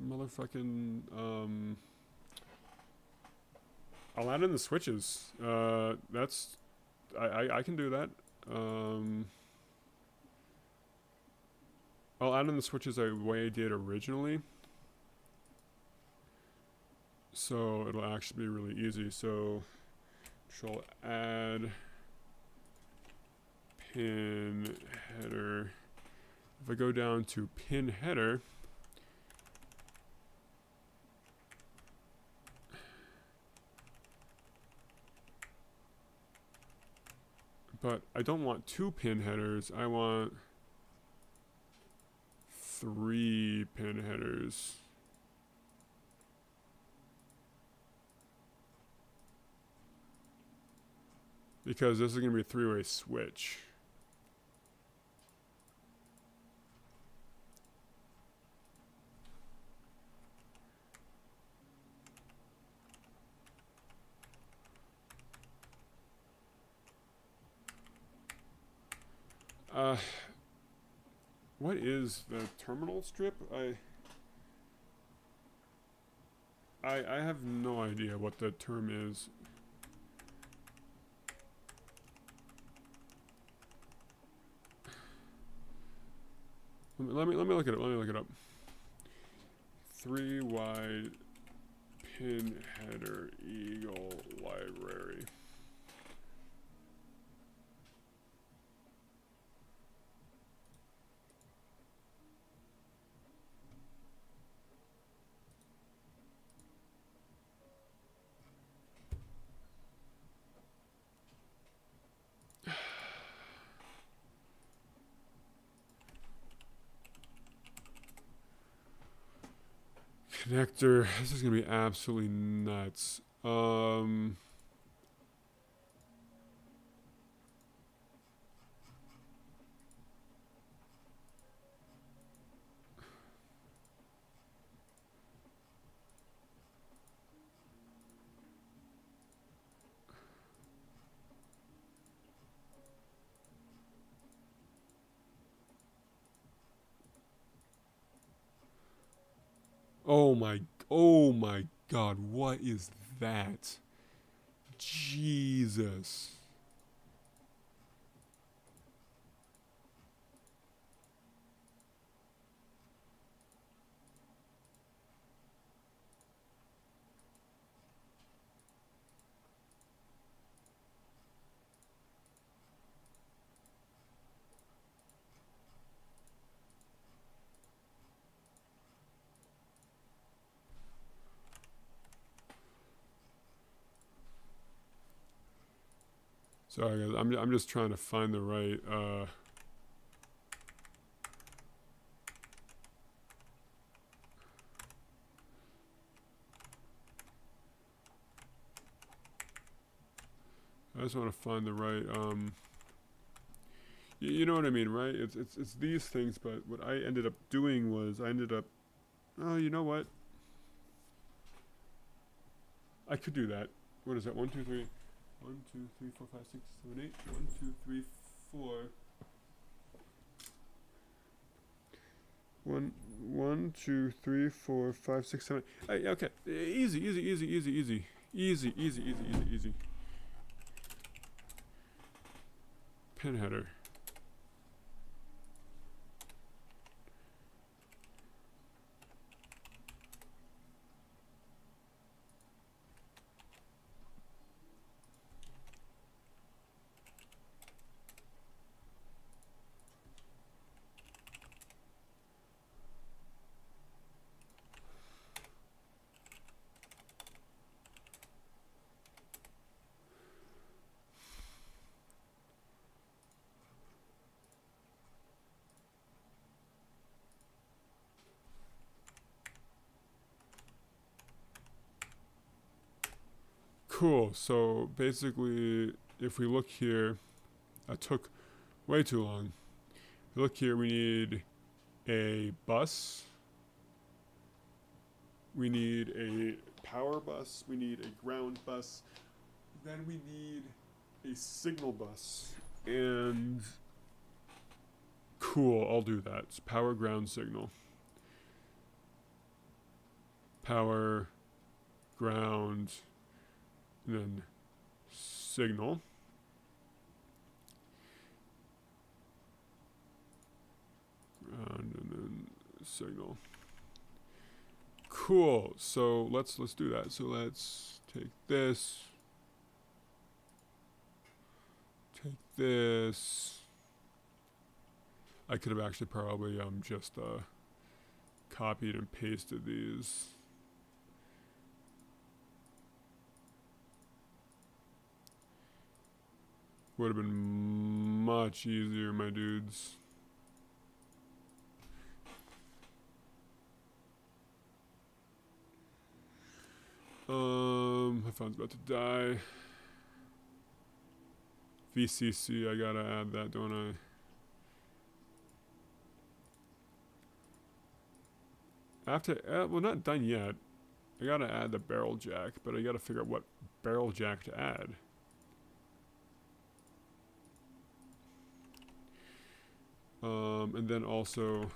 motherfucking, I'll add in the switches. That's, I can do that. I'll add in the switches the way I did originally. So it'll actually be really easy. So control add pin header. If I go down to pin header, but I don't want 2 pin headers. I want 3 pin headers. Because this is going to be a 3-way switch. What is the terminal strip? I have no idea what the term is. Let me look it up. Let me look it up. 3 wide pin header eagle library. Connector. This is gonna be absolutely nuts. Oh my God, what is that? Jesus. Sorry guys, I'm just trying to find the right I just want to find the right you know what I mean, right? It's these things, but what I ended up doing was oh, you know what? I could do that. What is that? 1, 2, 3. 1, 2, 3, 4, 5, 6, 7, 8. 1, 2, 3, 4. 1, 2, 3, 4, 5, 6, 7. Okay. Easy. Pin header. Cool. So basically, if we look here, that took way too long. If we look here, we need a bus. We need a power bus. We need a ground bus. Then we need a signal bus. And cool, I'll do that. It's power, ground, signal. Power, ground, and then signal. Ground and then signal. Cool. So let's do that. So let's take this. Take this. I could have actually probably just copied and pasted these. Would have been much easier, my dudes. My phone's about to die. VCC, I gotta add that, don't I? Well, not done yet. I gotta add the barrel jack, but I gotta figure out what barrel jack to add. And then also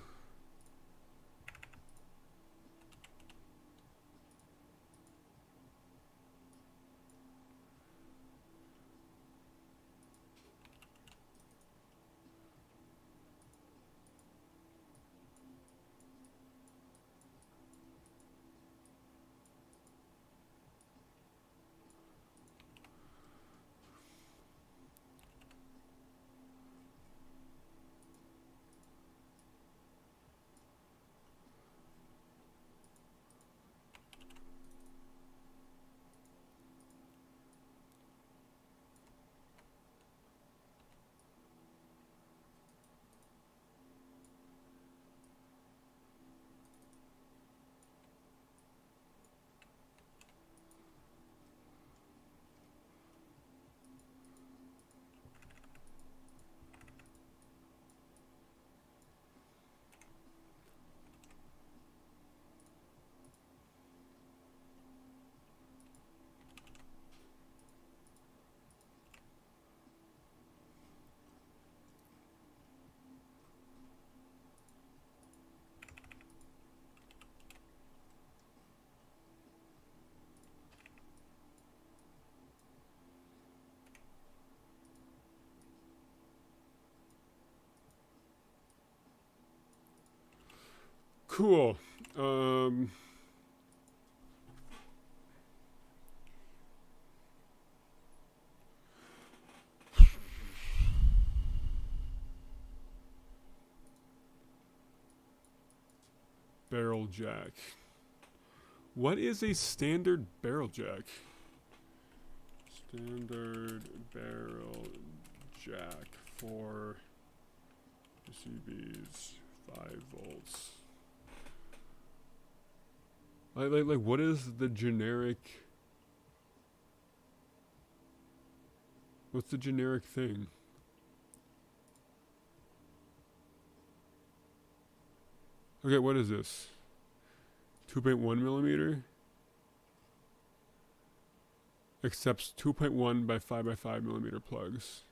cool. Barrel jack. What is a standard barrel jack? Standard barrel jack for PCBs, 5 volts. Like what is the generic? What's the generic thing? Okay, what is this? 2.1 millimeter? Accepts 2.1 by 5 by 5 millimeter plugs.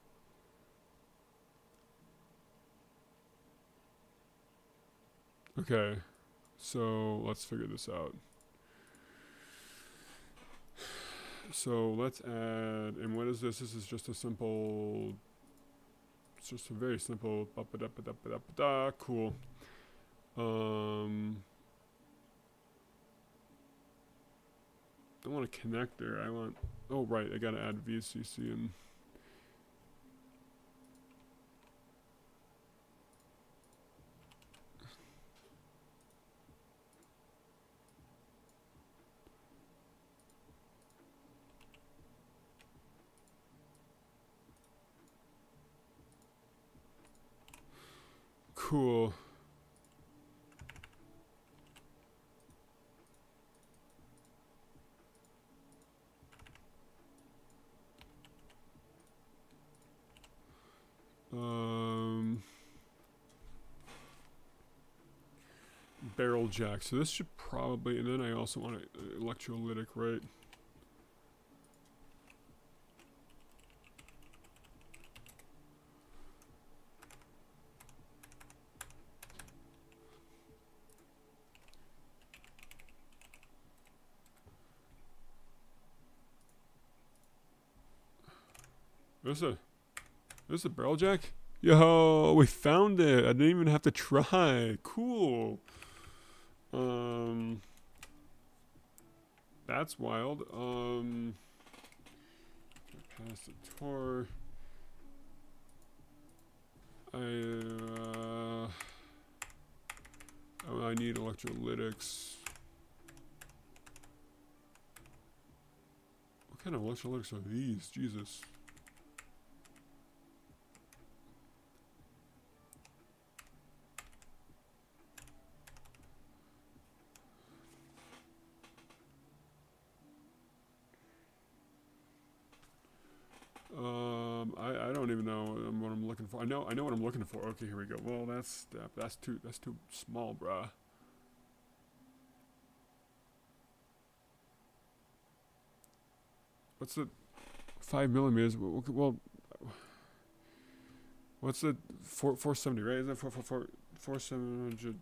Okay, so let's figure this out. So let's add, and what is this? This is just a simple, it's just a very simple, cool. I want a connector. I want, oh right, I gotta add VCC in. Cool. Barrel jack. So this should probably, and then I also want an electrolytic, right? This is a barrel jack? Yo, we found it. I didn't even have to try. Cool. That's wild. Capacitor. I need electrolytics. What kind of electrolytics are these? Jesus. I don't even know what I'm looking for. I know what I'm looking for. Okay, here we go. Well, that's too small, bruh. What's the 5 millimeters? Well, what's the 470? Right? Is that 4700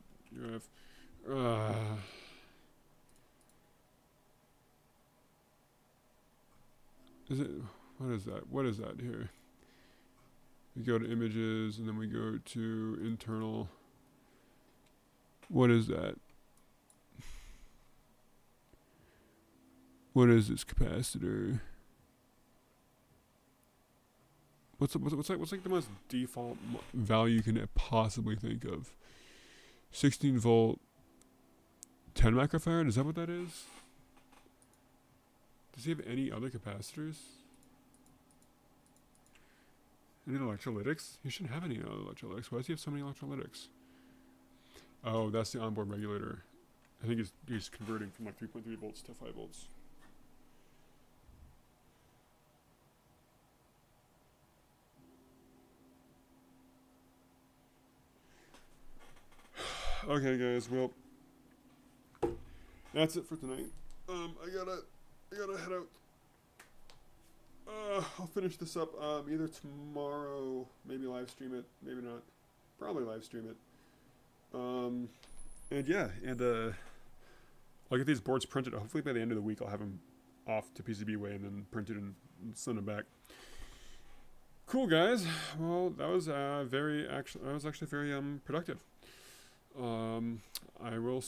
UF? Is it? What is that? What is that here? We go to images and then we go to internal. What is that? What is this capacitor? What's like the most default value you can possibly think of? 16 volt, 10 microfarad. Is that what that is? Does he have any other capacitors? Any electrolytics? He shouldn't have any other electrolytics. Why does he have so many electrolytics? Oh, that's the onboard regulator. I think he's converting from like 3.3 volts to 5 volts. Okay, guys. Well, that's it for tonight. I gotta head out. I'll finish this up either tomorrow, maybe live stream it, maybe not. Probably live stream it. And yeah, I'll get these boards printed. Hopefully by the end of the week I'll have them off to PCB way and then printed and send them back. Cool, guys. Well, that was actually very productive. I will